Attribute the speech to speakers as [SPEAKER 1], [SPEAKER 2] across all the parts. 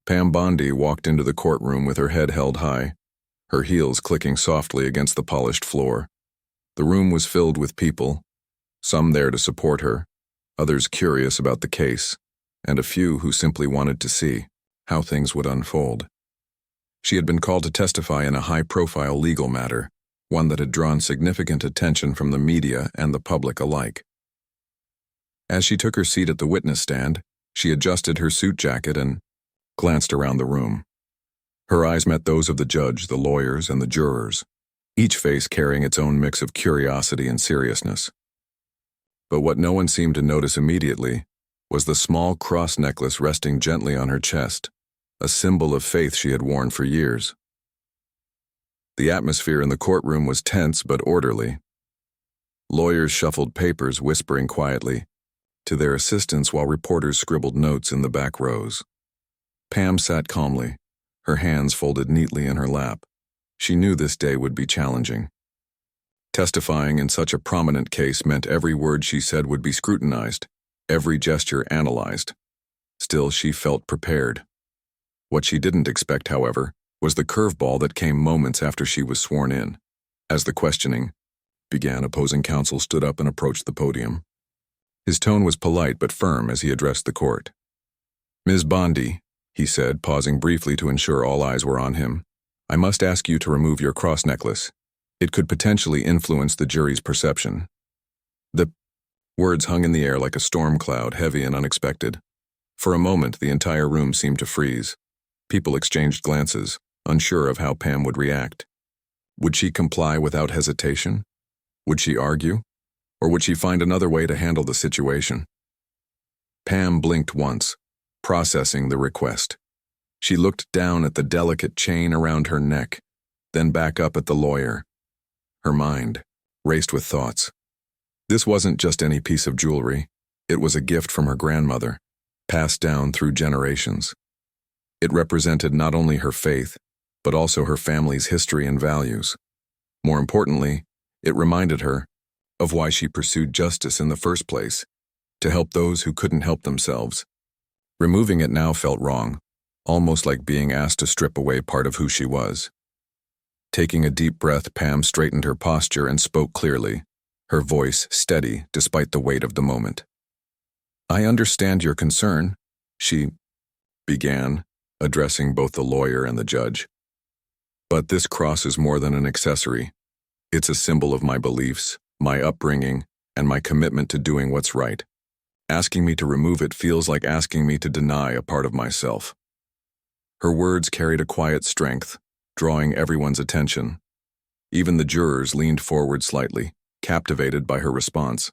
[SPEAKER 1] Pam Bondi walked into the courtroom with her head held high, her heels clicking softly against the polished floor. The room was filled with people, some there to support her, others curious about the case, and a few who simply wanted to see how things would unfold. She had been called to testify in a high-profile legal matter, one that had drawn significant attention from the media and the public alike. As she took her seat at the witness stand, she adjusted her suit jacket and glanced around the room. Her eyes met those of the judge, the lawyers, and the jurors, each face carrying its own mix of curiosity and seriousness. But what no one seemed to notice immediately was the small cross necklace resting gently on her chest, a symbol of faith she had worn for years. The atmosphere in the courtroom was tense but orderly. Lawyers shuffled papers, whispering quietly to their assistants while reporters scribbled notes in the back rows. Pam sat calmly, her hands folded neatly in her lap. She knew this day would be challenging. Testifying in such a prominent case meant every word she said would be scrutinized, every gesture analyzed. Still, she felt prepared. What she didn't expect, however, was the curveball that came moments after she was sworn in. As the questioning began, opposing counsel stood up and approached the podium. His tone was polite but firm as he addressed the court. "Ms. Bondi," he said, pausing briefly to ensure all eyes were on him, "I must ask you to remove your cross necklace. It could potentially influence the jury's perception." The words hung in the air like a storm cloud, heavy and unexpected. For a moment, the entire room seemed to freeze. People exchanged glances, unsure of how Pam would react. Would she comply without hesitation? Would she argue? Or would she find another way to handle the situation? Pam blinked once, processing the request. She looked down at the delicate chain around her neck, then back up at the lawyer. Her mind raced with thoughts. This wasn't just any piece of jewelry. It was a gift from her grandmother, passed down through generations. It represented not only her faith, but also her family's history and values. More importantly, it reminded her of why she pursued justice in the first place, to help those who couldn't help themselves. Removing it now felt wrong, almost like being asked to strip away part of who she was. Taking a deep breath, Pam straightened her posture and spoke clearly, her voice steady despite the weight of the moment. "I understand your concern," she began, addressing both the lawyer and the judge. "But this cross is more than an accessory. It's a symbol of my beliefs, my upbringing, and my commitment to doing what's right. Asking me to remove it feels like asking me to deny a part of myself." Her words carried a quiet strength, drawing everyone's attention. Even the jurors leaned forward slightly, captivated by her response.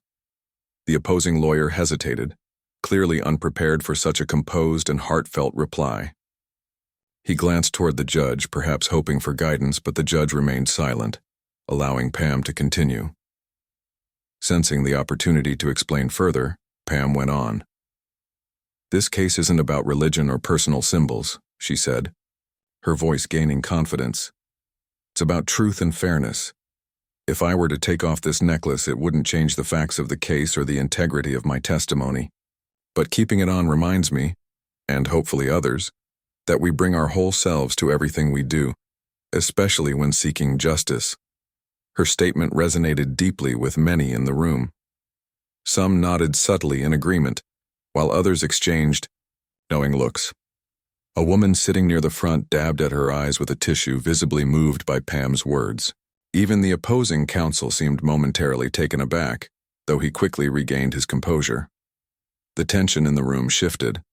[SPEAKER 1] The opposing lawyer hesitated, clearly unprepared for such a composed and heartfelt reply. He glanced toward the judge, perhaps hoping for guidance, but the judge remained silent, allowing Pam to continue. Sensing the opportunity to explain further, Pam went on. "This case isn't about religion or personal symbols," she said, her voice gaining confidence. "It's about truth and fairness. If I were to take off this necklace, it wouldn't change the facts of the case or the integrity of my testimony. But keeping it on reminds me, and hopefully others, that we bring our whole selves to everything we do, especially when seeking justice." Her statement resonated deeply with many in the room. Some nodded subtly in agreement, while others exchanged knowing looks. A woman sitting near the front dabbed at her eyes with a tissue, visibly moved by Pam's words. Even the opposing counsel seemed momentarily taken aback, though he quickly regained his composure. The tension in the room shifted.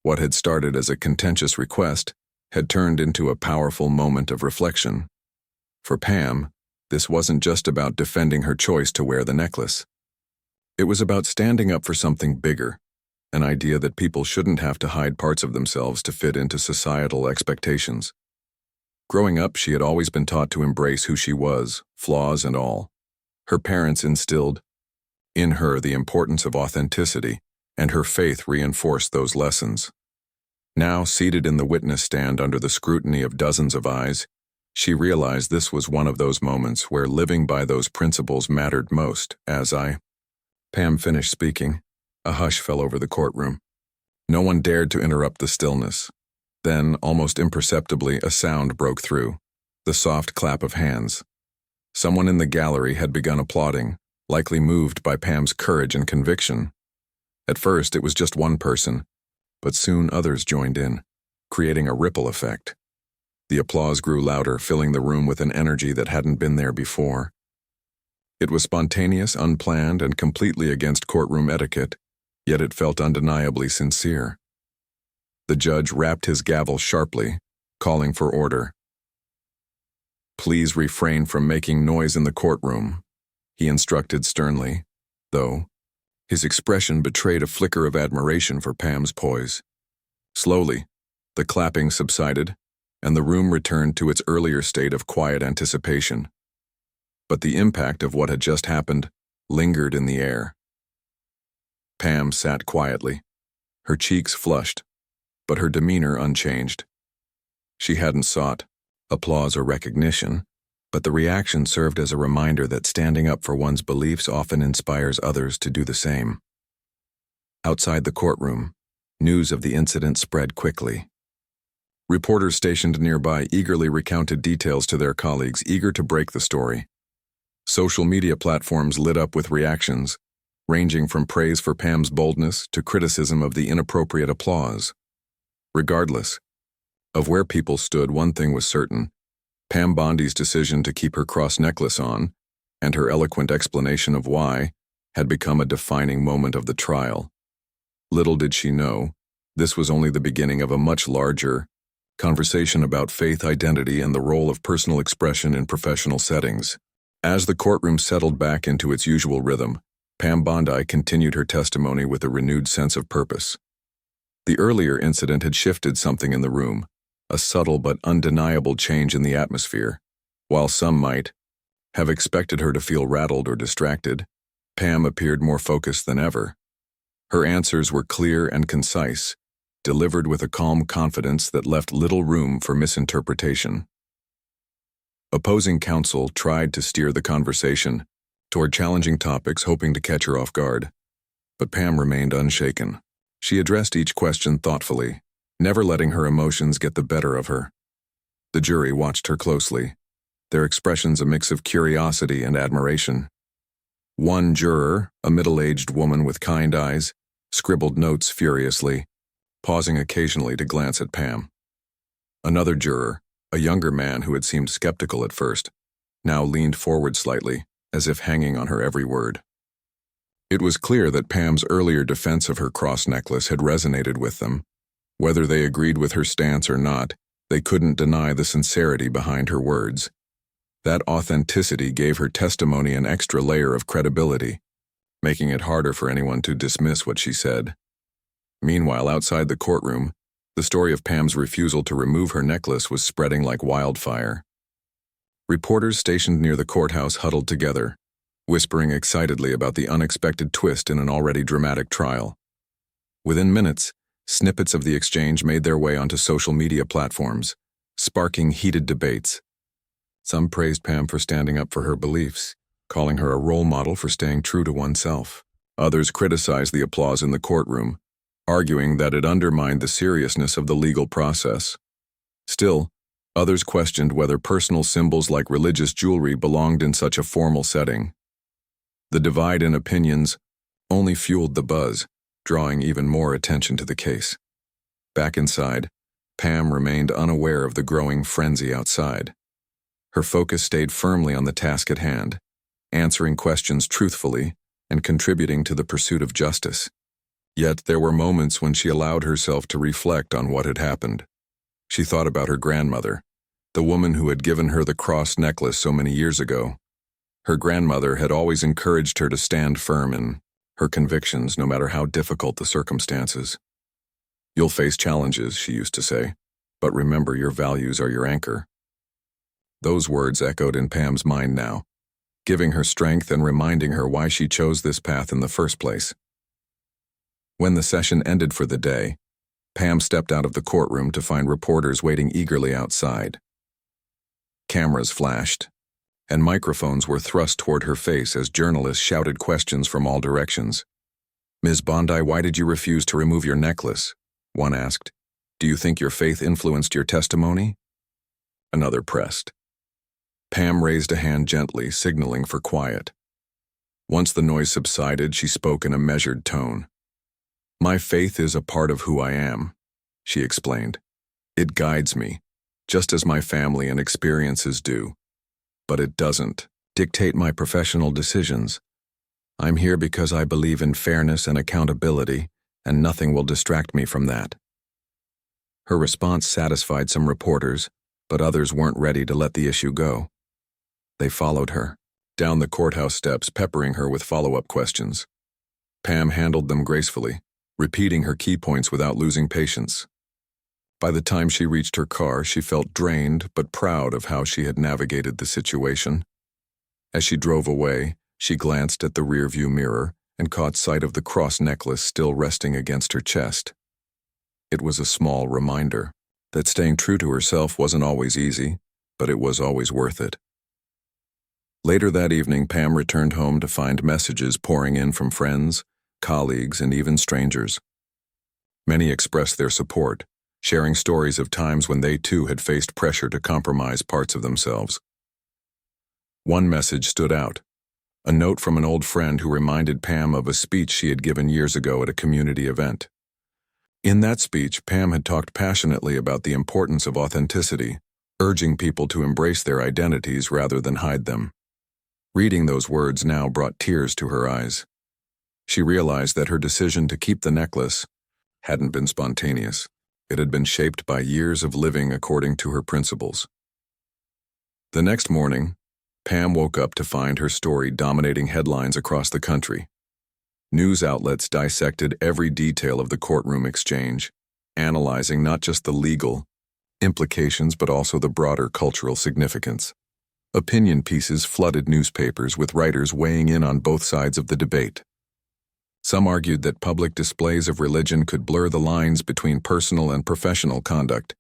[SPEAKER 1] What had started as a contentious request had turned into a powerful moment of reflection. For Pam, this wasn't just about defending her choice to wear the necklace. It was about standing up for something bigger, an idea that people shouldn't have to hide parts of themselves to fit into societal expectations. Growing up, she had always been taught to embrace who she was, flaws and all. Her parents instilled in her the importance of authenticity, and her faith reinforced those lessons. Now, seated in the witness stand under the scrutiny of dozens of eyes, she realized this was one of those moments where living by those principles mattered most. Pam finished speaking, a hush fell over the courtroom. No one dared to interrupt the stillness. Then, almost imperceptibly, a sound broke through, the soft clap of hands. Someone in the gallery had begun applauding, likely moved by Pam's courage and conviction. At first, it was just one person, but soon others joined in, creating a ripple effect. The applause grew louder, filling the room with an energy that hadn't been there before. It was spontaneous, unplanned, and completely against courtroom etiquette, yet it felt undeniably sincere. The judge rapped his gavel sharply, calling for order. "Please refrain from making noise in the courtroom," he instructed sternly, though his expression betrayed a flicker of admiration for Pam's poise. Slowly, the clapping subsided, and the room returned to its earlier state of quiet anticipation. But the impact of what had just happened lingered in the air. Pam sat quietly, her cheeks flushed, but her demeanor unchanged. She hadn't sought applause or recognition, but the reaction served as a reminder that standing up for one's beliefs often inspires others to do the same. Outside the courtroom, news of the incident spread quickly. Reporters stationed nearby eagerly recounted details to their colleagues, eager to break the story. Social media platforms lit up with reactions, ranging from praise for Pam's boldness to criticism of the inappropriate applause. Regardless of where people stood, one thing was certain: Pam Bondi's decision to keep her cross necklace on, and her eloquent explanation of why, had become a defining moment of the trial. Little did she know, this was only the beginning of a much larger conversation about faith, identity, and the role of personal expression in professional settings. As the courtroom settled back into its usual rhythm, Pam Bondi continued her testimony with a renewed sense of purpose. The earlier incident had shifted something in the room, a subtle but undeniable change in the atmosphere. While some might have expected her to feel rattled or distracted, Pam appeared more focused than ever. Her answers were clear and concise, delivered with a calm confidence that left little room for misinterpretation. Opposing counsel tried to steer the conversation toward challenging topics, hoping to catch her off guard. But Pam remained unshaken. She addressed each question thoughtfully, never letting her emotions get the better of her. The jury watched her closely, their expressions a mix of curiosity and admiration. One juror, a middle-aged woman with kind eyes, scribbled notes furiously, pausing occasionally to glance at Pam. Another juror, a younger man who had seemed skeptical at first, now leaned forward slightly, as if hanging on her every word. It was clear that Pam's earlier defense of her cross necklace had resonated with them. Whether they agreed with her stance or not, they couldn't deny the sincerity behind her words. That authenticity gave her testimony an extra layer of credibility, making it harder for anyone to dismiss what she said. Meanwhile, outside the courtroom, the story of Pam's refusal to remove her necklace was spreading like wildfire. Reporters stationed near the courthouse huddled together, whispering excitedly about the unexpected twist in an already dramatic trial. Within minutes, snippets of the exchange made their way onto social media platforms, sparking heated debates. Some praised Pam for standing up for her beliefs, calling her a role model for staying true to oneself. Others criticized the applause in the courtroom, arguing that it undermined the seriousness of the legal process. Still, others questioned whether personal symbols like religious jewelry belonged in such a formal setting. The divide in opinions only fueled the buzz, drawing even more attention to the case. Back inside, Pam remained unaware of the growing frenzy outside. Her focus stayed firmly on the task at hand, answering questions truthfully and contributing to the pursuit of justice. Yet there were moments when she allowed herself to reflect on what had happened. She thought about her grandmother, the woman who had given her the cross necklace so many years ago. Her grandmother had always encouraged her to stand firm in her convictions, no matter how difficult the circumstances. "You'll face challenges," she used to say, "but remember, your values are your anchor." Those words echoed in Pam's mind now, giving her strength and reminding her why she chose this path in the first place. When the session ended for the day, Pam stepped out of the courtroom to find reporters waiting eagerly outside. Cameras flashed, and microphones were thrust toward her face as journalists shouted questions from all directions. "Ms. Bondi, why did you refuse to remove your necklace?" one asked. Do you think your faith influenced your testimony? Another pressed. Pam raised a hand gently, signaling for quiet. Once the noise subsided, she spoke in a measured tone. My faith is a part of who I am, she explained. It guides me, just as my family and experiences do. But it doesn't dictate my professional decisions. I'm here because I believe in fairness and accountability, and nothing will distract me from that. Her response satisfied some reporters, but others weren't ready to let the issue go. They followed her, down the courthouse steps, peppering her with follow-up questions. Pam handled them gracefully, repeating her key points without losing patience. By the time she reached her car, she felt drained but proud of how she had navigated the situation. As she drove away, she glanced at the rearview mirror and caught sight of the cross necklace still resting against her chest. It was a small reminder that staying true to herself wasn't always easy, but it was always worth it. Later that evening, Pam returned home to find messages pouring in from friends, colleagues, and even strangers. Many expressed their support, sharing stories of times when they too had faced pressure to compromise parts of themselves. One message stood out, a note from an old friend who reminded Pam of a speech she had given years ago at a community event. In that speech, Pam had talked passionately about the importance of authenticity, urging people to embrace their identities rather than hide them. Reading those words now brought tears to her eyes. She realized that her decision to keep the necklace hadn't been spontaneous. It had been shaped by years of living according to her principles. The next morning, Pam woke up to find her story dominating headlines across the country. News outlets dissected every detail of the courtroom exchange, analyzing not just the legal implications but also the broader cultural significance. Opinion pieces flooded newspapers with writers weighing in on both sides of the debate. Some argued that public displays of religion could blur the lines between personal and professional conduct,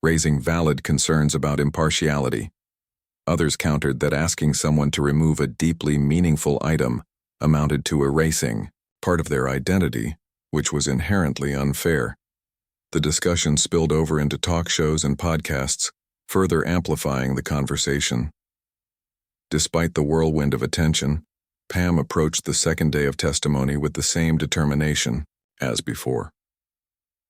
[SPEAKER 1] raising valid concerns about impartiality. Others countered that asking someone to remove a deeply meaningful item amounted to erasing part of their identity, which was inherently unfair. The discussion spilled over into talk shows and podcasts, further amplifying the conversation. Despite the whirlwind of attention, Pam approached the second day of testimony with the same determination as before.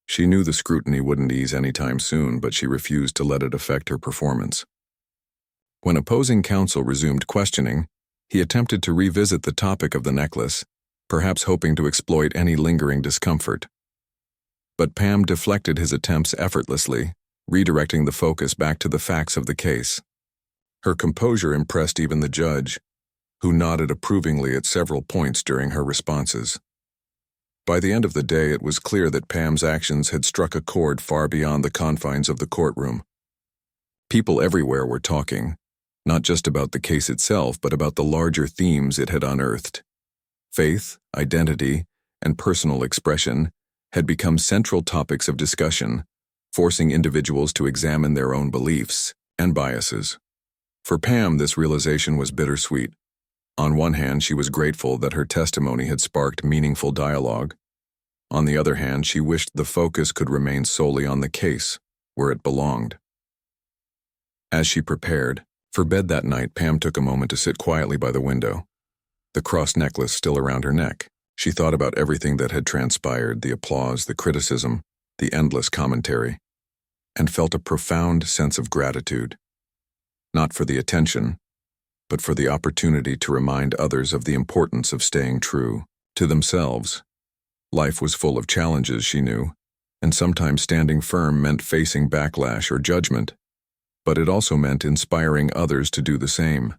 [SPEAKER 1] She knew the scrutiny wouldn't ease anytime soon, but she refused to let it affect her performance. When opposing counsel resumed questioning, he attempted to revisit the topic of the necklace, perhaps hoping to exploit any lingering discomfort. But Pam deflected his attempts effortlessly, redirecting the focus back to the facts of the case. Her composure impressed even the judge, who nodded approvingly at several points during her responses. By the end of the day, it was clear that Pam's actions had struck a chord far beyond the confines of the courtroom. People everywhere were talking, not just about the case itself, but about the larger themes it had unearthed. Faith, identity, and personal expression had become central topics of discussion, forcing individuals to examine their own beliefs and biases. For Pam, this realization was bittersweet. On one hand, she was grateful that her testimony had sparked meaningful dialogue. On the other hand, she wished the focus could remain solely on the case, where it belonged. As she prepared for bed that night, Pam took a moment to sit quietly by the window, the cross necklace still around her neck. She thought about everything that had transpired, the applause, the criticism, the endless commentary, and felt a profound sense of gratitude. Not for the attention, but for the opportunity to remind others of the importance of staying true to themselves. Life was full of challenges, she knew, and sometimes standing firm meant facing backlash or judgment, but it also meant inspiring others to do the same,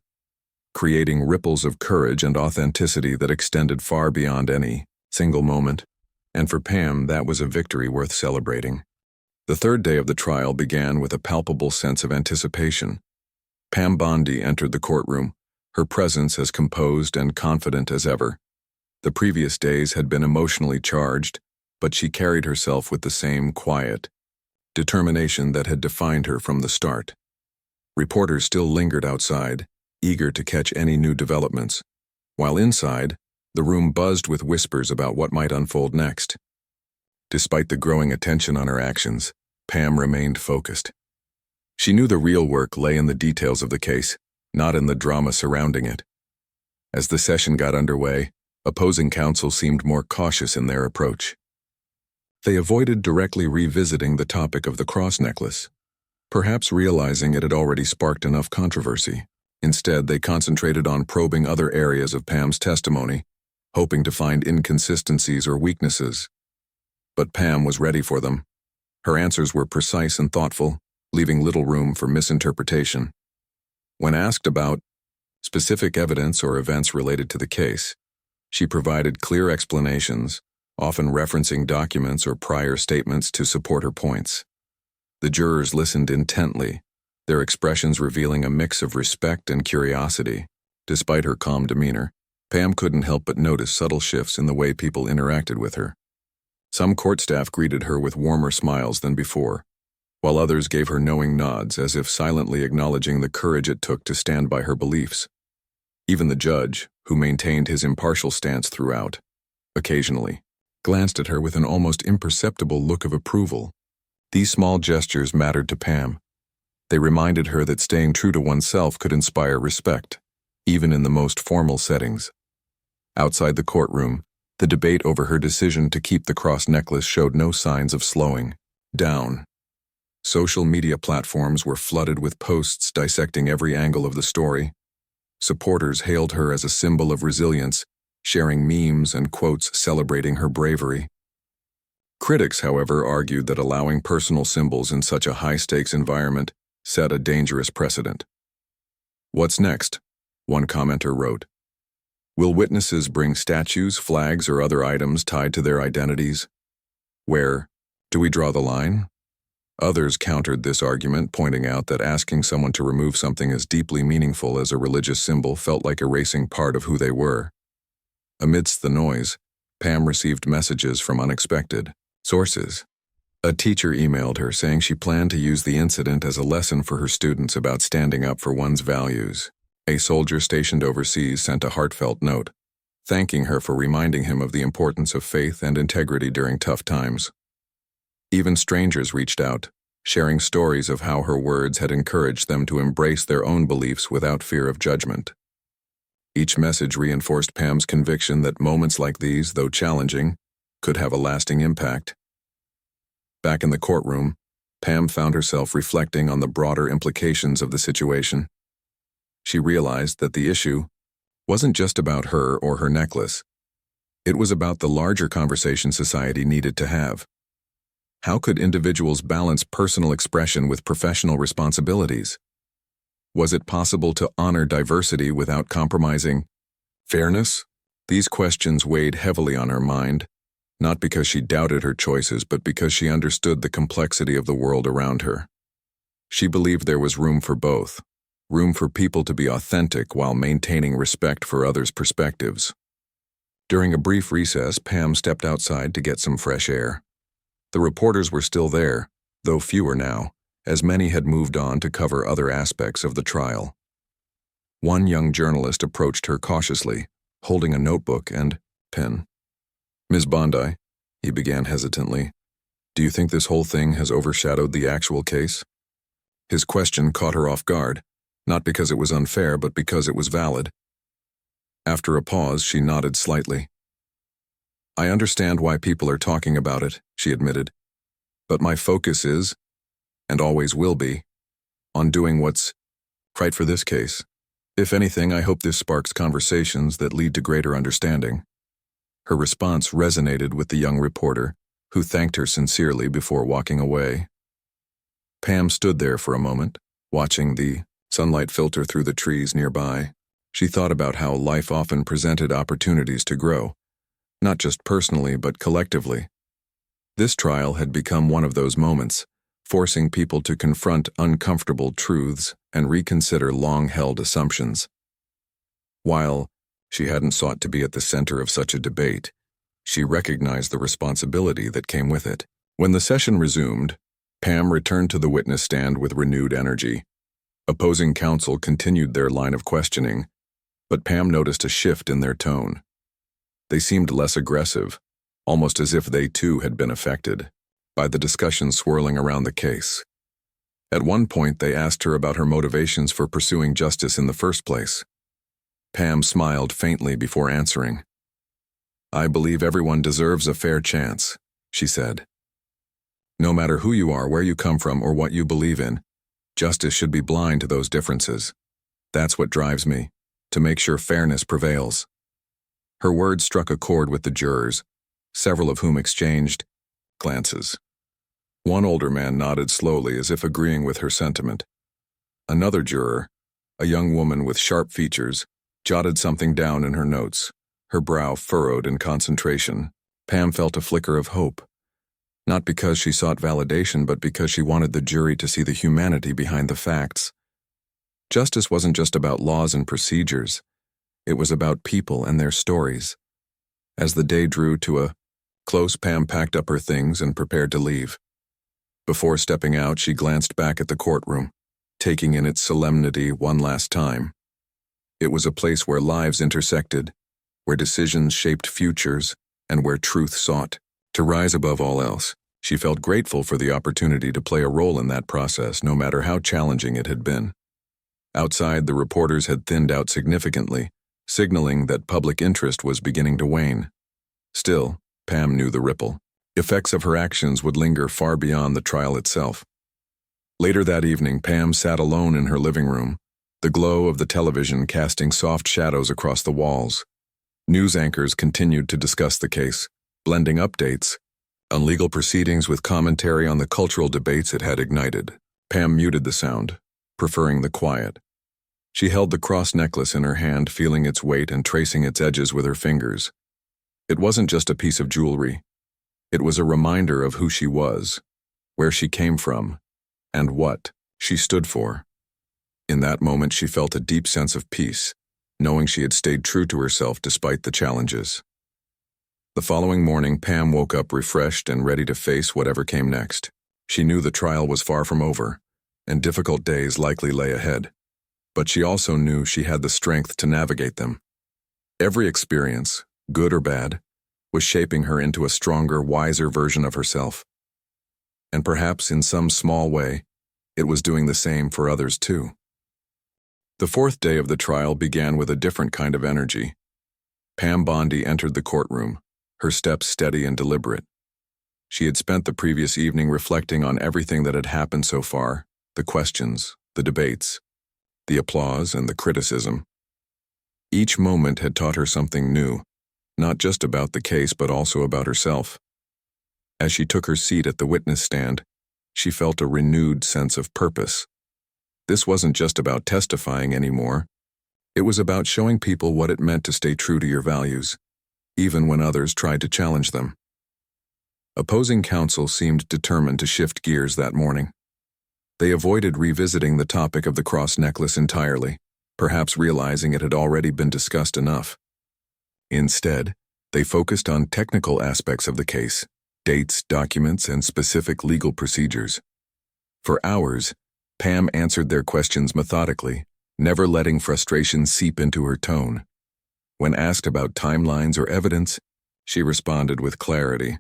[SPEAKER 1] creating ripples of courage and authenticity that extended far beyond any single moment. And for Pam, that was a victory worth celebrating. The third day of the trial began with a palpable sense of anticipation. Pam Bondi entered the courtroom, her presence as composed and confident as ever. The previous days had been emotionally charged, but she carried herself with the same quiet determination that had defined her from the start. Reporters still lingered outside, eager to catch any new developments, while inside, the room buzzed with whispers about what might unfold next. Despite the growing attention on her actions, Pam remained focused. She knew the real work lay in the details of the case, not in the drama surrounding it. As the session got underway, opposing counsel seemed more cautious in their approach. They avoided directly revisiting the topic of the cross necklace, perhaps realizing it had already sparked enough controversy. Instead, they concentrated on probing other areas of Pam's testimony, hoping to find inconsistencies or weaknesses. But Pam was ready for them. Her answers were precise and thoughtful, leaving little room for misinterpretation. When asked about specific evidence or events related to the case, she provided clear explanations, often referencing documents or prior statements to support her points. The jurors listened intently, their expressions revealing a mix of respect and curiosity. Despite her calm demeanor, Pam couldn't help but notice subtle shifts in the way people interacted with her. Some court staff greeted her with warmer smiles than before, while others gave her knowing nods as if silently acknowledging the courage it took to stand by her beliefs. Even the judge, who maintained his impartial stance throughout, occasionally glanced at her with an almost imperceptible look of approval. These small gestures mattered to Pam. They reminded her that staying true to oneself could inspire respect, even in the most formal settings. Outside the courtroom, the debate over her decision to keep the cross necklace showed no signs of slowing down. Social media platforms were flooded with posts dissecting every angle of the story. Supporters hailed her as a symbol of resilience, sharing memes and quotes celebrating her bravery. Critics, however, argued that allowing personal symbols in such a high-stakes environment set a dangerous precedent. "What's next?" one commenter wrote. "Will witnesses bring statues, flags, or other items tied to their identities? Where do we draw the line?" Others countered this argument, pointing out that asking someone to remove something as deeply meaningful as a religious symbol felt like erasing part of who they were. Amidst the noise, Pam received messages from unexpected sources. A teacher emailed her saying she planned to use the incident as a lesson for her students about standing up for one's values. A soldier stationed overseas sent a heartfelt note, thanking her for reminding him of the importance of faith and integrity during tough times. Even strangers reached out, sharing stories of how her words had encouraged them to embrace their own beliefs without fear of judgment. Each message reinforced Pam's conviction that moments like these, though challenging, could have a lasting impact. Back in the courtroom, Pam found herself reflecting on the broader implications of the situation. She realized that the issue wasn't just about her or her necklace. It was about the larger conversation society needed to have. How could individuals balance personal expression with professional responsibilities? Was it possible to honor diversity without compromising fairness? These questions weighed heavily on her mind, not because she doubted her choices, but because she understood the complexity of the world around her. She believed there was room for both, room for people to be authentic while maintaining respect for others' perspectives. During a brief recess, Pam stepped outside to get some fresh air. The reporters were still there, though fewer now, as many had moved on to cover other aspects of the trial. One young journalist approached her cautiously, holding a notebook and pen. "Ms. Bondi," he began hesitantly, "do you think this whole thing has overshadowed the actual case?" His question caught her off guard, not because it was unfair, but because it was valid. After a pause, she nodded slightly. "I understand why people are talking about it," she admitted, "but my focus is, and always will be, on doing what's right for this case. If anything, I hope this sparks conversations that lead to greater understanding." Her response resonated with the young reporter, who thanked her sincerely before walking away. Pam stood there for a moment, watching the sunlight filter through the trees nearby. She thought about how life often presented opportunities to grow, not just personally but collectively. This trial had become one of those moments, forcing people to confront uncomfortable truths and reconsider long-held assumptions. While she hadn't sought to be at the center of such a debate, she recognized the responsibility that came with it. When the session resumed, Pam returned to the witness stand with renewed energy. Opposing counsel continued their line of questioning, but Pam noticed a shift in their tone. They seemed less aggressive, almost as if they too had been affected. by the discussion swirling around the case. At one point, they asked her about her motivations for pursuing justice in the first place. Pam smiled faintly before answering. "I believe everyone deserves a fair chance," she said. "No matter who you are, where you come from, or what you believe in, justice should be blind to those differences. That's what drives me, to make sure fairness prevails." Her words struck a chord with the jurors, several of whom exchanged glances. One older man nodded slowly as if agreeing with her sentiment. Another juror, a young woman with sharp features, jotted something down in her notes, her brow furrowed in concentration. Pam felt a flicker of hope, not because she sought validation, but because she wanted the jury to see the humanity behind the facts. Justice wasn't just about laws and procedures. It was about people and their stories. As the day drew to a close, Pam packed up her things and prepared to leave. Before stepping out, she glanced back at the courtroom, taking in its solemnity one last time. It was a place where lives intersected, where decisions shaped futures, and where truth sought to rise above all else. She felt grateful for the opportunity to play a role in that process, no matter how challenging it had been. Outside, the reporters had thinned out significantly, signaling that public interest was beginning to wane. Still, Pam knew the ripple effects of her actions would linger far beyond the trial itself. Later that evening, Pam sat alone in her living room, the glow of the television casting soft shadows across the walls. News anchors continued to discuss the case, blending updates on legal proceedings with commentary on the cultural debates it had ignited. Pam muted the sound, preferring the quiet. She held the cross necklace in her hand, feeling its weight and tracing its edges with her fingers. It wasn't just a piece of jewelry. It was a reminder of who she was, where she came from, and what she stood for. In that moment, she felt a deep sense of peace, knowing she had stayed true to herself despite the challenges. The following morning, Pam woke up refreshed and ready to face whatever came next. She knew the trial was far from over, and difficult days likely lay ahead. But she also knew she had the strength to navigate them. Every experience, good or bad, was shaping her into a stronger, wiser version of herself. And perhaps in some small way, it was doing the same for others too. The fourth day of the trial began with a different kind of energy. Pam Bondi entered the courtroom, her steps steady and deliberate. She had spent the previous evening reflecting on everything that had happened so far, the questions, the debates, the applause, and the criticism. Each moment had taught her something new, not just about the case but also about herself. As she took her seat at the witness stand, she felt a renewed sense of purpose. This wasn't just about testifying anymore. It was about showing people what it meant to stay true to your values, even when others tried to challenge them. Opposing counsel seemed determined to shift gears that morning. They avoided revisiting the topic of the cross necklace entirely, perhaps realizing it had already been discussed enough. Instead, they focused on technical aspects of the case, dates, documents, and specific legal procedures. For hours, Pam answered their questions methodically, never letting frustration seep into her tone. When asked about timelines or evidence, she responded with clarity,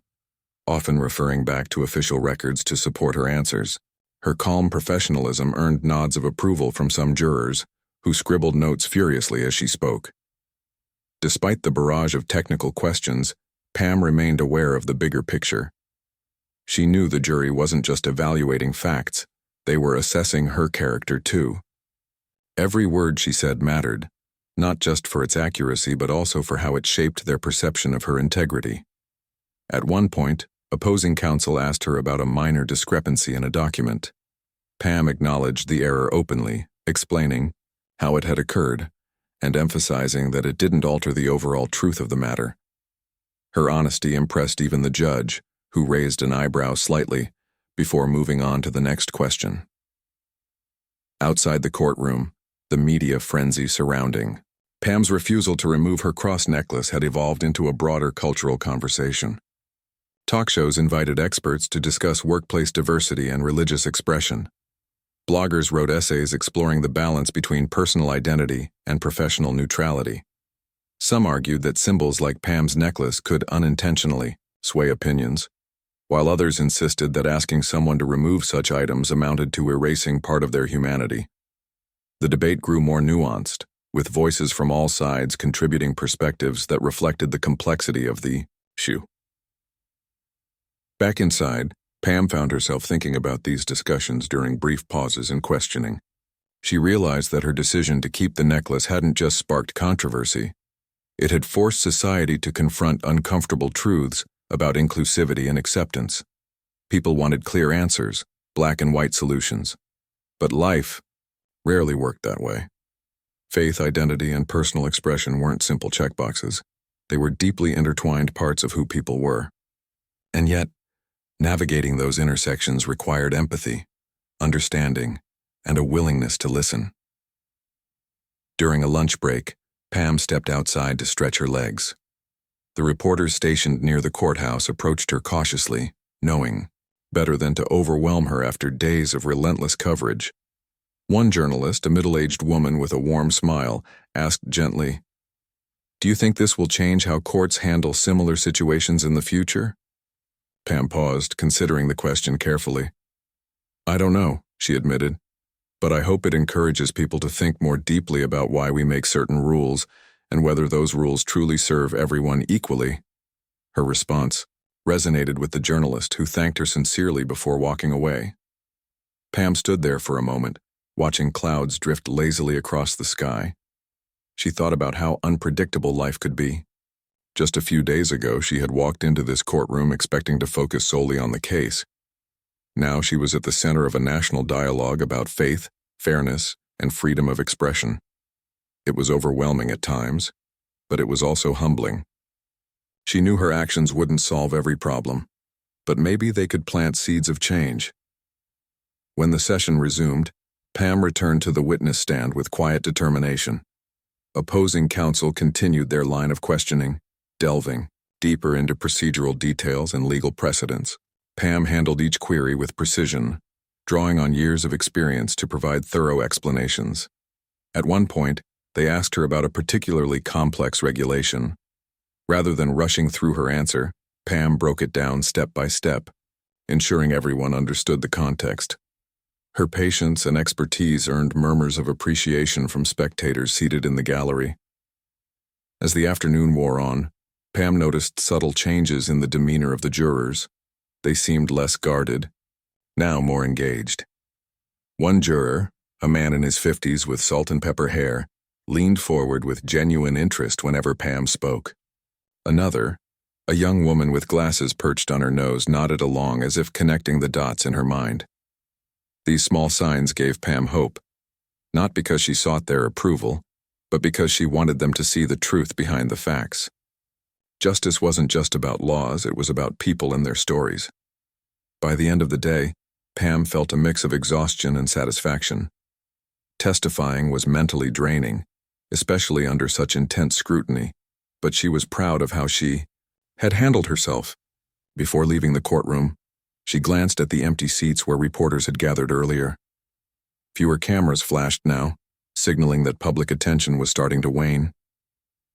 [SPEAKER 1] often referring back to official records to support her answers. Her calm professionalism earned nods of approval from some jurors, who scribbled notes furiously as she spoke. Despite the barrage of technical questions, Pam remained aware of the bigger picture. She knew the jury wasn't just evaluating facts, they were assessing her character too. Every word she said mattered, not just for its accuracy but also for how it shaped their perception of her integrity. At one point, opposing counsel asked her about a minor discrepancy in a document. Pam acknowledged the error openly, explaining how it had occurred, and emphasizing that it didn't alter the overall truth of the matter. Her honesty impressed even the judge, who raised an eyebrow slightly before moving on to the next question. Outside the courtroom, the media frenzy surrounding Pam's refusal to remove her cross necklace had evolved into a broader cultural conversation. Talk shows invited experts to discuss workplace diversity and religious expression. Bloggers wrote essays exploring the balance between personal identity and professional neutrality. Some argued that symbols like Pam's necklace could unintentionally sway opinions, while others insisted that asking someone to remove such items amounted to erasing part of their humanity. The debate grew more nuanced, with voices from all sides contributing perspectives that reflected the complexity of the issue. Back inside, Pam found herself thinking about these discussions during brief pauses and questioning. She realized that her decision to keep the necklace hadn't just sparked controversy. It had forced society to confront uncomfortable truths about inclusivity and acceptance. People wanted clear answers, black and white solutions. But life rarely worked that way. Faith, identity, and personal expression weren't simple checkboxes. They were deeply intertwined parts of who people were. And yet, navigating those intersections required empathy, understanding, and a willingness to listen. During a lunch break, Pam stepped outside to stretch her legs. The reporters stationed near the courthouse approached her cautiously, knowing better than to overwhelm her after days of relentless coverage. One journalist, a middle-aged woman with a warm smile, asked gently, "Do you think this will change how courts handle similar situations in the future?" Pam paused, considering the question carefully. "I don't know," she admitted, "but I hope it encourages people to think more deeply about why we make certain rules and whether those rules truly serve everyone equally." Her response resonated with the journalist, who thanked her sincerely before walking away. Pam stood there for a moment, watching clouds drift lazily across the sky. She thought about how unpredictable life could be. Just a few days ago, she had walked into this courtroom expecting to focus solely on the case. Now she was at the center of a national dialogue about faith, fairness, and freedom of expression. It was overwhelming at times, but it was also humbling. She knew her actions wouldn't solve every problem, but maybe they could plant seeds of change. When the session resumed, Pam returned to the witness stand with quiet determination. Opposing counsel continued their line of questioning, delving deeper into procedural details and legal precedents. Pam handled each query with precision, drawing on years of experience to provide thorough explanations. At one point, they asked her about a particularly complex regulation. Rather than rushing through her answer, Pam broke it down step by step, ensuring everyone understood the context. Her patience and expertise earned murmurs of appreciation from spectators seated in the gallery. As the afternoon wore on, Pam noticed subtle changes in the demeanor of the jurors. They seemed less guarded, now more engaged. One juror, a man in his 50s with salt and pepper hair, leaned forward with genuine interest whenever Pam spoke. Another, a young woman with glasses perched on her nose, nodded along as if connecting the dots in her mind. These small signs gave Pam hope, not because she sought their approval, but because she wanted them to see the truth behind the facts. Justice wasn't just about laws, it was about people and their stories. By the end of the day, Pam felt a mix of exhaustion and satisfaction. Testifying was mentally draining, especially under such intense scrutiny, but she was proud of how she had handled herself. Before leaving the courtroom, she glanced at the empty seats where reporters had gathered earlier. Fewer cameras flashed now, signaling that public attention was starting to wane.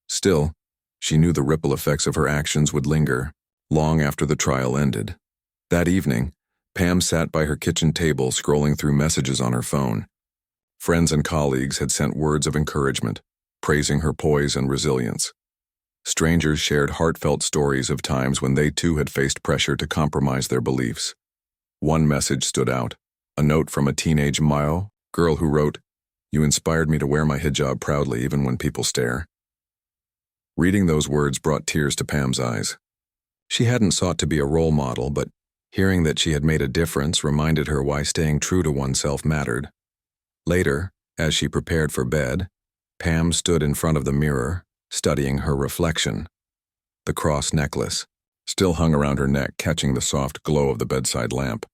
[SPEAKER 1] Still, she knew the ripple effects of her actions would linger, long after the trial ended. That evening, Pam sat by her kitchen table scrolling through messages on her phone. Friends and colleagues had sent words of encouragement, praising her poise and resilience. Strangers shared heartfelt stories of times when they too had faced pressure to compromise their beliefs. One message stood out, a note from a teenage Mao girl who wrote, "You inspired me to wear my hijab proudly even when people stare." Reading those words brought tears to Pam's eyes. She hadn't sought to be a role model, but hearing that she had made a difference reminded her why staying true to oneself mattered. Later, as she prepared for bed, Pam stood in front of the mirror, studying her reflection. The cross necklace still hung around her neck, catching the soft glow of the bedside lamp.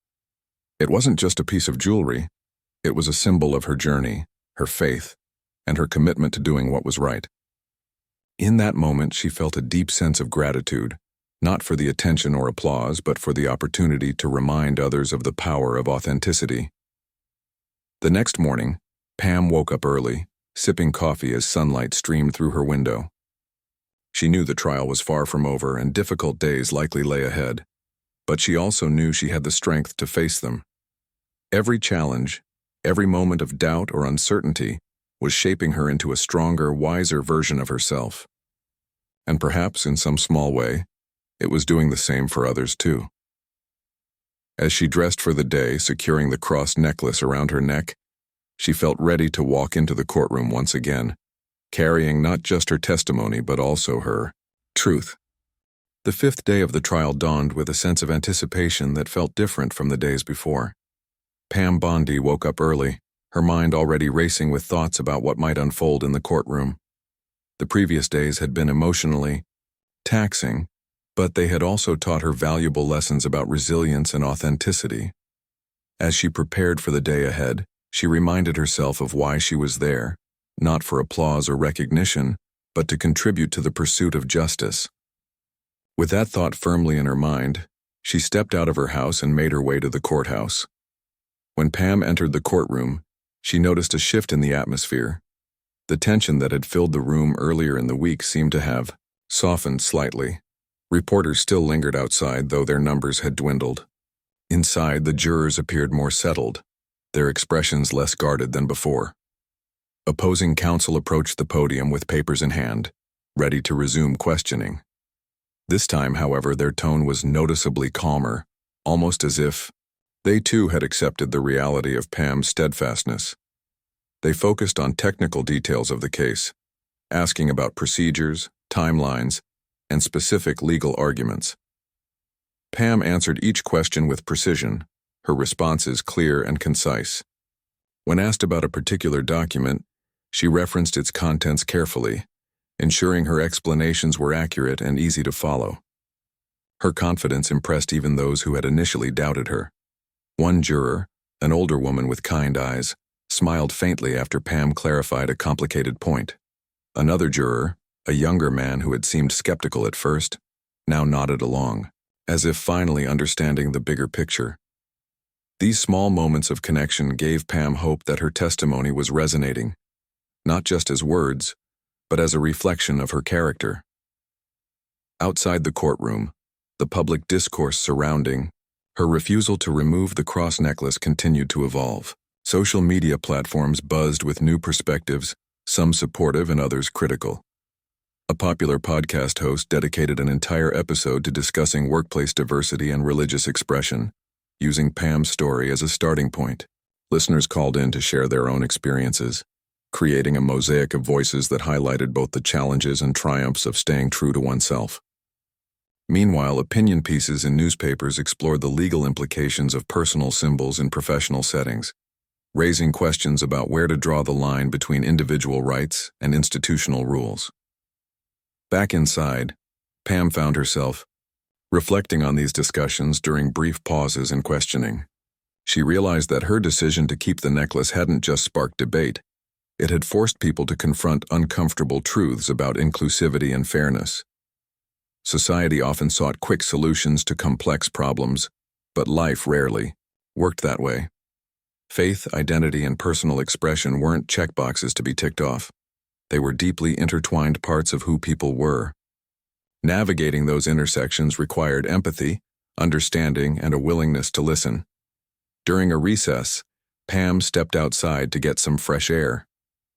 [SPEAKER 1] It wasn't just a piece of jewelry. It was a symbol of her journey, her faith, and her commitment to doing what was right. In that moment, she felt a deep sense of gratitude, not for the attention or applause, but for the opportunity to remind others of the power of authenticity. The next morning, Pam woke up early, sipping coffee as sunlight streamed through her window. She knew the trial was far from over and difficult days likely lay ahead. but she also knew she had the strength to face them. Every challenge, every moment of doubt or uncertainty was shaping her into a stronger, wiser version of herself. And perhaps, in some small way, it was doing the same for others too. As she dressed for the day, securing the cross necklace around her neck, she felt ready to walk into the courtroom once again, carrying not just her testimony but also her truth. The fifth day of the trial dawned with a sense of anticipation that felt different from the days before. Pam Bondi woke up early, her mind already racing with thoughts about what might unfold in the courtroom. The previous days had been emotionally taxing, but they had also taught her valuable lessons about resilience and authenticity. As she prepared for the day ahead, she reminded herself of why she was there, not for applause or recognition, but to contribute to the pursuit of justice. With that thought firmly in her mind, she stepped out of her house and made her way to the courthouse. When Pam entered the courtroom, she noticed a shift in the atmosphere. The tension that had filled the room earlier in the week seemed to have softened slightly. Reporters still lingered outside, though their numbers had dwindled. Inside, the jurors appeared more settled, their expressions less guarded than before. Opposing counsel approached the podium with papers in hand, ready to resume questioning. This time, however, their tone was noticeably calmer, almost as if they too had accepted the reality of Pam's steadfastness. They focused on technical details of the case, asking about procedures, timelines, and specific legal arguments. Pam answered each question with precision, her responses clear and concise. When asked about a particular document, she referenced its contents carefully, ensuring her explanations were accurate and easy to follow. Her confidence impressed even those who had initially doubted her. One juror, an older woman with kind eyes, smiled faintly after Pam clarified a complicated point. Another juror, a younger man who had seemed skeptical at first, now nodded along, as if finally understanding the bigger picture. These small moments of connection gave Pam hope that her testimony was resonating, not just as words, but as a reflection of her character. Outside the courtroom, the public discourse surrounding her refusal to remove the cross necklace continued to evolve. Social media platforms buzzed with new perspectives, some supportive and others critical. A popular podcast host dedicated an entire episode to discussing workplace diversity and religious expression, using Pam's story as a starting point. Listeners called in to share their own experiences, creating a mosaic of voices that highlighted both the challenges and triumphs of staying true to oneself. Meanwhile, opinion pieces in newspapers explored the legal implications of personal symbols in professional settings, raising questions about where to draw the line between individual rights and institutional rules. Back inside, Pam found herself reflecting on these discussions during brief pauses in questioning. She realized that her decision to keep the necklace hadn't just sparked debate, it had forced people to confront uncomfortable truths about inclusivity and fairness. Society often sought quick solutions to complex problems, but life rarely worked that way. Faith, identity, and personal expression weren't checkboxes to be ticked off. They were deeply intertwined parts of who people were. Navigating those intersections required empathy, understanding, and a willingness to listen. During a recess, Pam stepped outside to get some fresh air.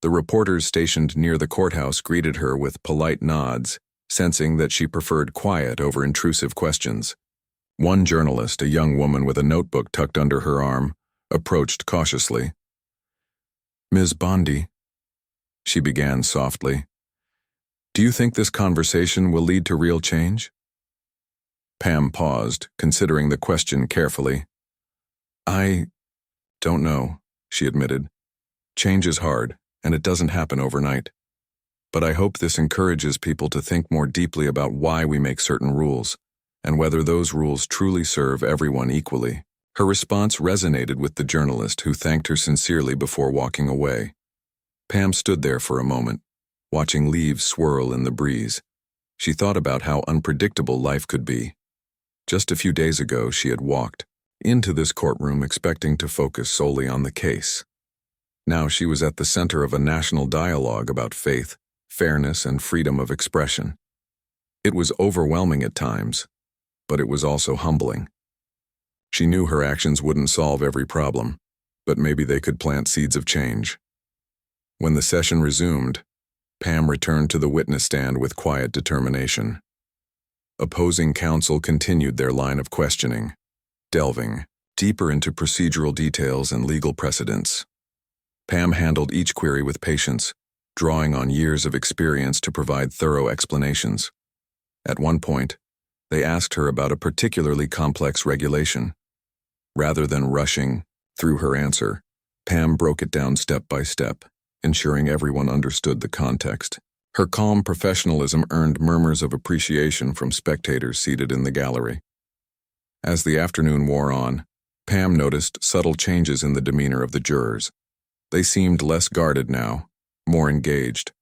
[SPEAKER 1] The reporters stationed near the courthouse greeted her with polite nods, sensing that she preferred quiet over intrusive questions. One journalist, a young woman with a notebook tucked under her arm, approached cautiously. "Ms. Bondi," she began softly, "do you think this conversation will lead to real change?" Pam paused, considering the question carefully. "I don't know," she admitted. "Change is hard, and it doesn't happen overnight. But I hope this encourages people to think more deeply about why we make certain rules, and whether those rules truly serve everyone equally." Her response resonated with the journalist, who thanked her sincerely before walking away. Pam stood there for a moment, watching leaves swirl in the breeze. She thought about how unpredictable life could be. Just a few days ago, she had walked into this courtroom expecting to focus solely on the case. Now she was at the center of a national dialogue about faith, fairness, and freedom of expression. It was overwhelming at times, but it was also humbling. She knew her actions wouldn't solve every problem, but maybe they could plant seeds of change. When the session resumed, Pam returned to the witness stand with quiet determination. Opposing counsel continued their line of questioning, delving deeper into procedural details and legal precedents. Pam handled each query with patience, drawing on years of experience to provide thorough explanations. At one point, they asked her about a particularly complex regulation. Rather than rushing through her answer, Pam broke it down step by step, ensuring everyone understood the context. Her calm professionalism earned murmurs of appreciation from spectators seated in the gallery. As the afternoon wore on, Pam noticed subtle changes in the demeanor of the jurors. They seemed less guarded now, more engaged.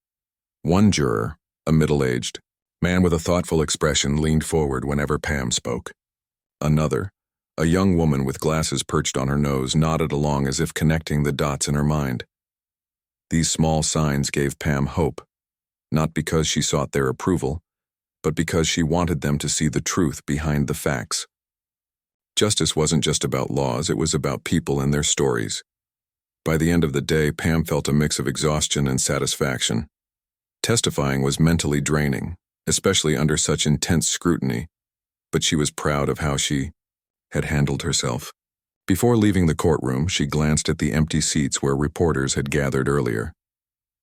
[SPEAKER 1] One juror, a middle-aged man with a thoughtful expression, leaned forward whenever Pam spoke. Another, a young woman with glasses perched on her nose, nodded along as if connecting the dots in her mind. These small signs gave Pam hope, not because she sought their approval, but because she wanted them to see the truth behind the facts. Justice wasn't just about laws, it was about people and their stories. By the end of the day, Pam felt a mix of exhaustion and satisfaction. Testifying was mentally draining, especially under such intense scrutiny, but she was proud of how she had handled herself. Before leaving the courtroom, she glanced at the empty seats where reporters had gathered earlier.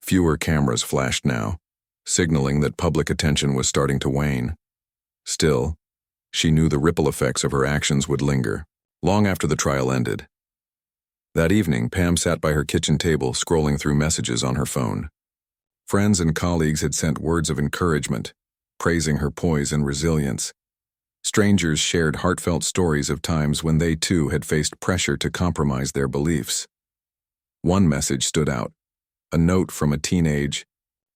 [SPEAKER 1] Fewer cameras flashed now, signaling that public attention was starting to wane. Still, she knew the ripple effects of her actions would linger, long after the trial ended. That evening, Pam sat by her kitchen table, scrolling through messages on her phone. Friends and colleagues had sent words of encouragement, praising her poise and resilience. Strangers shared heartfelt stories of times when they too had faced pressure to compromise their beliefs. One message stood out, a note from a teenage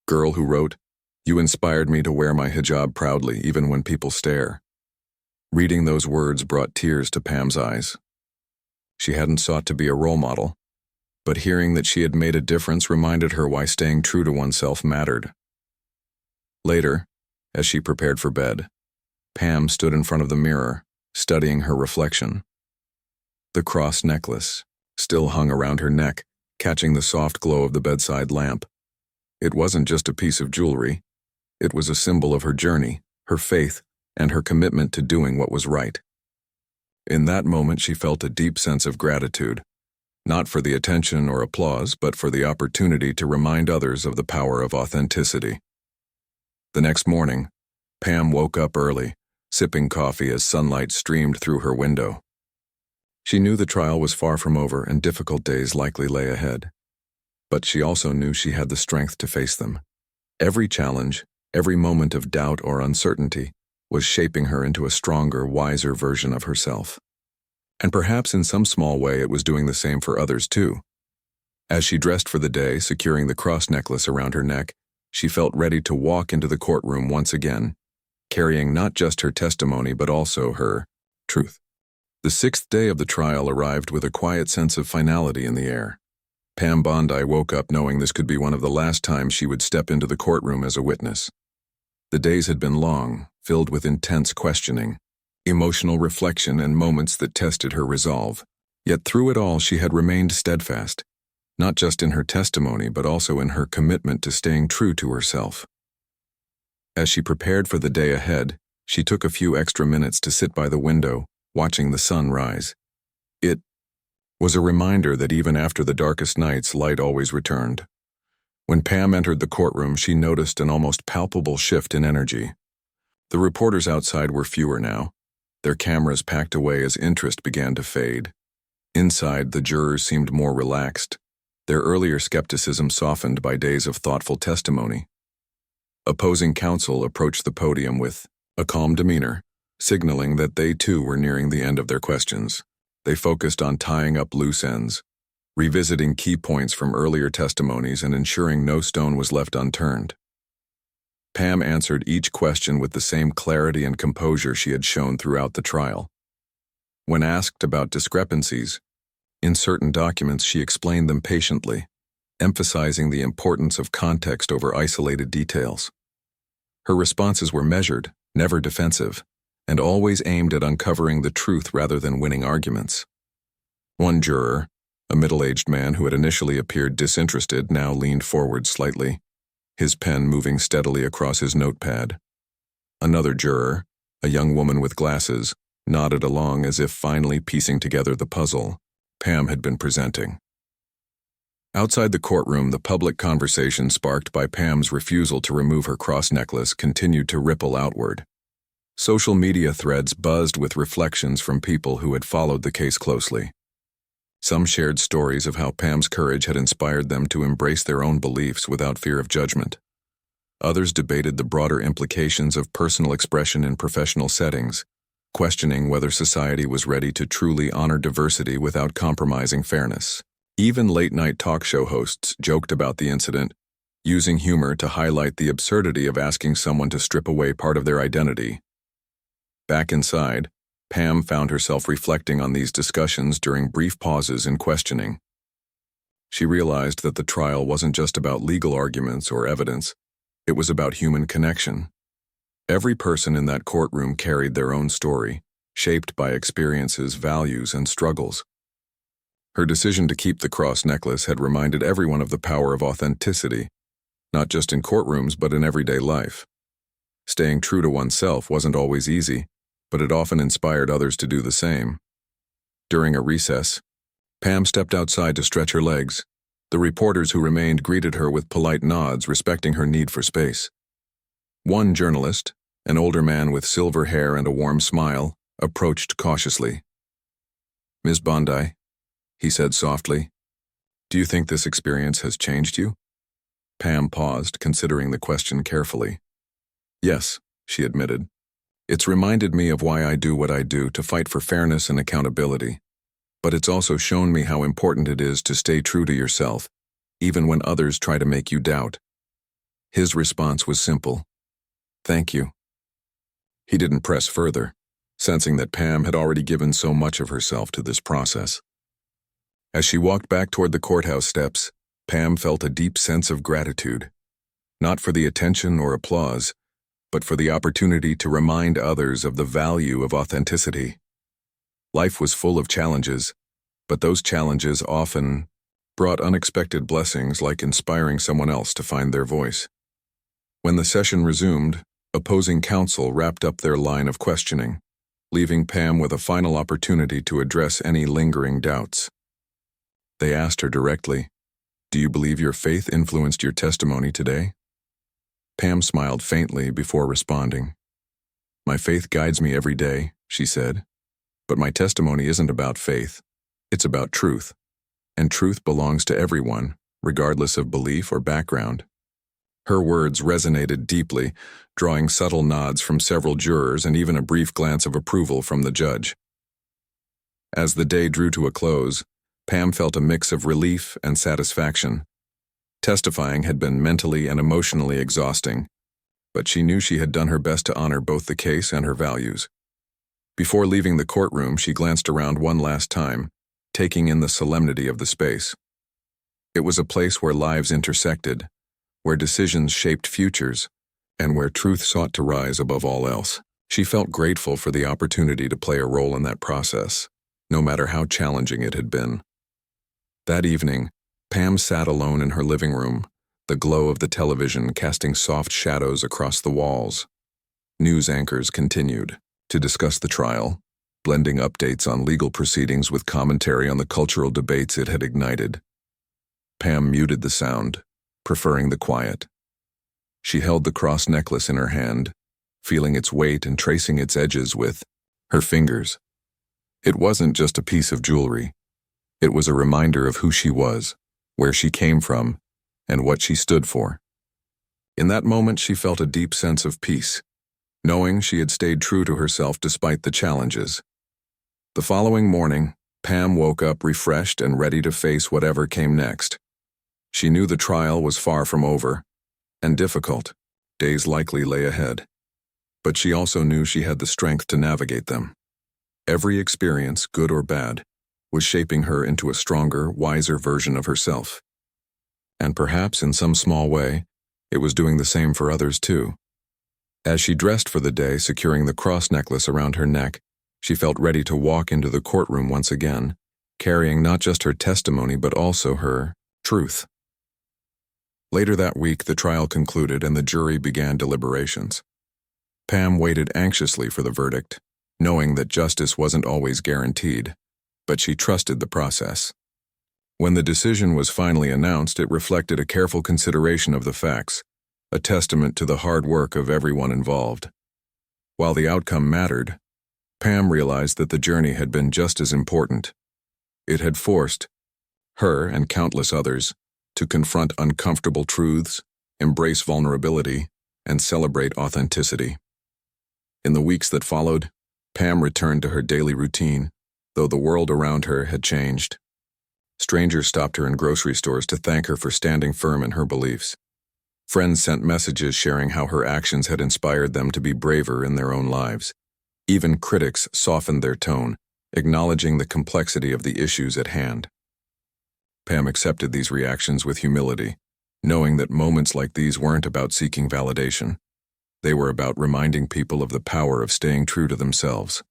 [SPEAKER 1] girl who wrote, "You inspired me to wear my hijab proudly even when people stare." Reading those words brought tears to Pam's eyes. She hadn't sought to be a role model, but hearing that she had made a difference reminded her why staying true to oneself mattered. Later, as she prepared for bed, Pam stood in front of the mirror, studying her reflection. The cross necklace still hung around her neck, catching the soft glow of the bedside lamp. It wasn't just a piece of jewelry. It was a symbol of her journey, her faith, and her commitment to doing what was right. In that moment, she felt a deep sense of gratitude, not for the attention or applause, but for the opportunity to remind others of the power of authenticity. The next morning, Pam woke up early, sipping coffee as sunlight streamed through her window. She knew the trial was far from over and difficult days likely lay ahead. But she also knew she had the strength to face them. Every challenge, every moment of doubt or uncertainty, was shaping her into a stronger, wiser version of herself. And perhaps in some small way it was doing the same for others too. As she dressed for the day, securing the cross necklace around her neck, she felt ready to walk into the courtroom once again, carrying not just her testimony but also her truth. The sixth day of the trial arrived with a quiet sense of finality in the air. Pam Bondi woke up knowing this could be one of the last times she would step into the courtroom as a witness. The days had been long, filled with intense questioning, emotional reflection, and moments that tested her resolve. Yet through it all, she had remained steadfast, not just in her testimony but also in her commitment to staying true to herself. As she prepared for the day ahead, she took a few extra minutes to sit by the window, watching the sun rise. It was a reminder that even after the darkest nights, light always returned. When Pam entered the courtroom, she noticed an almost palpable shift in energy. The reporters outside were fewer now, their cameras packed away as interest began to fade. Inside, the jurors seemed more relaxed, their earlier skepticism softened by days of thoughtful testimony. Opposing counsel approached the podium with a calm demeanor, signaling that they too were nearing the end of their questions. They focused on tying up loose ends, revisiting key points from earlier testimonies and ensuring no stone was left unturned. Pam answered each question with the same clarity and composure she had shown throughout the trial. When asked about discrepancies in certain documents, she explained them patiently, emphasizing the importance of context over isolated details. Her responses were measured, never defensive, and always aimed at uncovering the truth rather than winning arguments. One juror, a middle-aged man who had initially appeared disinterested, now leaned forward slightly, his pen moving steadily across his notepad. Another juror, a young woman with glasses, nodded along as if finally piecing together the puzzle Pam had been presenting. Outside the courtroom, the public conversation sparked by Pam's refusal to remove her cross necklace continued to ripple outward. Social media threads buzzed with reflections from people who had followed the case closely. Some shared stories of how Pam's courage had inspired them to embrace their own beliefs without fear of judgment. Others debated the broader implications of personal expression in professional settings, questioning whether society was ready to truly honor diversity without compromising fairness. Even late-night talk show hosts joked about the incident, using humor to highlight the absurdity of asking someone to strip away part of their identity. Back inside, Pam found herself reflecting on these discussions during brief pauses in questioning. She realized that the trial wasn't just about legal arguments or evidence, it was about human connection. Every person in that courtroom carried their own story, shaped by experiences, values, and struggles. Her decision to keep the cross necklace had reminded everyone of the power of authenticity, not just in courtrooms but in everyday life. Staying true to oneself wasn't always easy, but it often inspired others to do the same. During a recess, Pam stepped outside to stretch her legs. The reporters who remained greeted her with polite nods, respecting her need for space. One journalist, an older man with silver hair and a warm smile, approached cautiously. "Ms. Bondi," he said softly, "do you think this experience has changed you?" Pam paused, considering the question carefully. "Yes," she admitted. "It's reminded me of why I do what I do, to fight for fairness and accountability. But it's also shown me how important it is to stay true to yourself, even when others try to make you doubt." His response was simple: "Thank you." He didn't press further, sensing that Pam had already given so much of herself to this process. As she walked back toward the courthouse steps, Pam felt a deep sense of gratitude, not for the attention or applause, but for the opportunity to remind others of the value of authenticity. Life was full of challenges, but those challenges often brought unexpected blessings, like inspiring someone else to find their voice. When the session resumed, opposing counsel wrapped up their line of questioning, leaving Pam with a final opportunity to address any lingering doubts. They asked her directly, "Do you believe your faith influenced your testimony today?" Pam smiled faintly before responding. "My faith guides me every day," she said. "But my testimony isn't about faith. It's about truth. And truth belongs to everyone, regardless of belief or background." Her words resonated deeply, drawing subtle nods from several jurors and even a brief glance of approval from the judge. As the day drew to a close, Pam felt a mix of relief and satisfaction. Testifying had been mentally and emotionally exhausting, but she knew she had done her best to honor both the case and her values. Before leaving the courtroom, she glanced around one last time, taking in the solemnity of the space. It was a place where lives intersected, where decisions shaped futures, and where truth sought to rise above all else. She felt grateful for the opportunity to play a role in that process, no matter how challenging it had been. That evening, Pam sat alone in her living room, the glow of the television casting soft shadows across the walls. News anchors continued to discuss the trial, blending updates on legal proceedings with commentary on the cultural debates it had ignited. Pam muted the sound, preferring the quiet. She held the cross necklace in her hand, feeling its weight and tracing its edges with her fingers. It wasn't just a piece of jewelry. It was a reminder of who she was, where she came from, and what she stood for. In that moment, she felt a deep sense of peace, knowing she had stayed true to herself despite the challenges. The following morning, Pam woke up refreshed and ready to face whatever came next. She knew the trial was far from over, and difficult. Days likely lay ahead. But she also knew she had the strength to navigate them. Every experience, good or bad, was shaping her into a stronger, wiser version of herself. And perhaps in some small way, it was doing the same for others too. As she dressed for the day, securing the cross necklace around her neck, she felt ready to walk into the courtroom once again, carrying not just her testimony but also her truth. Later that week, the trial concluded and the jury began deliberations. Pam waited anxiously for the verdict, knowing that justice wasn't always guaranteed, but she trusted the process. When the decision was finally announced, it reflected a careful consideration of the facts, a testament to the hard work of everyone involved. While the outcome mattered, Pam realized that the journey had been just as important. It had forced her and countless others to confront uncomfortable truths, embrace vulnerability, and celebrate authenticity. In the weeks that followed, Pam returned to her daily routine, though the world around her had changed. Strangers stopped her in grocery stores to thank her for standing firm in her beliefs. Friends sent messages sharing how her actions had inspired them to be braver in their own lives. Even critics softened their tone, acknowledging the complexity of the issues at hand. Pam accepted these reactions with humility, knowing that moments like these weren't about seeking validation. They were about reminding people of the power of staying true to themselves.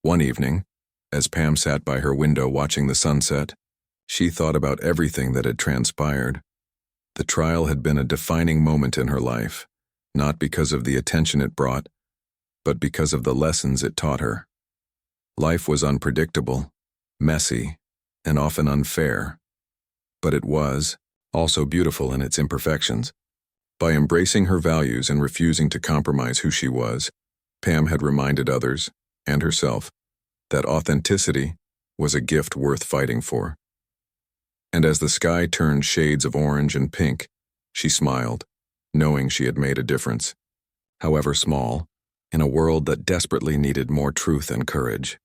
[SPEAKER 1] One evening, as Pam sat by her window watching the sunset, she thought about everything that had transpired. The trial had been a defining moment in her life, not because of the attention it brought, but because of the lessons it taught her. Life was unpredictable, messy, and often unfair, but it was also beautiful in its imperfections. By embracing her values and refusing to compromise who she was, Pam had reminded others, and herself, that authenticity was a gift worth fighting for. And as the sky turned shades of orange and pink, she smiled, knowing she had made a difference, however small, in a world that desperately needed more truth and courage.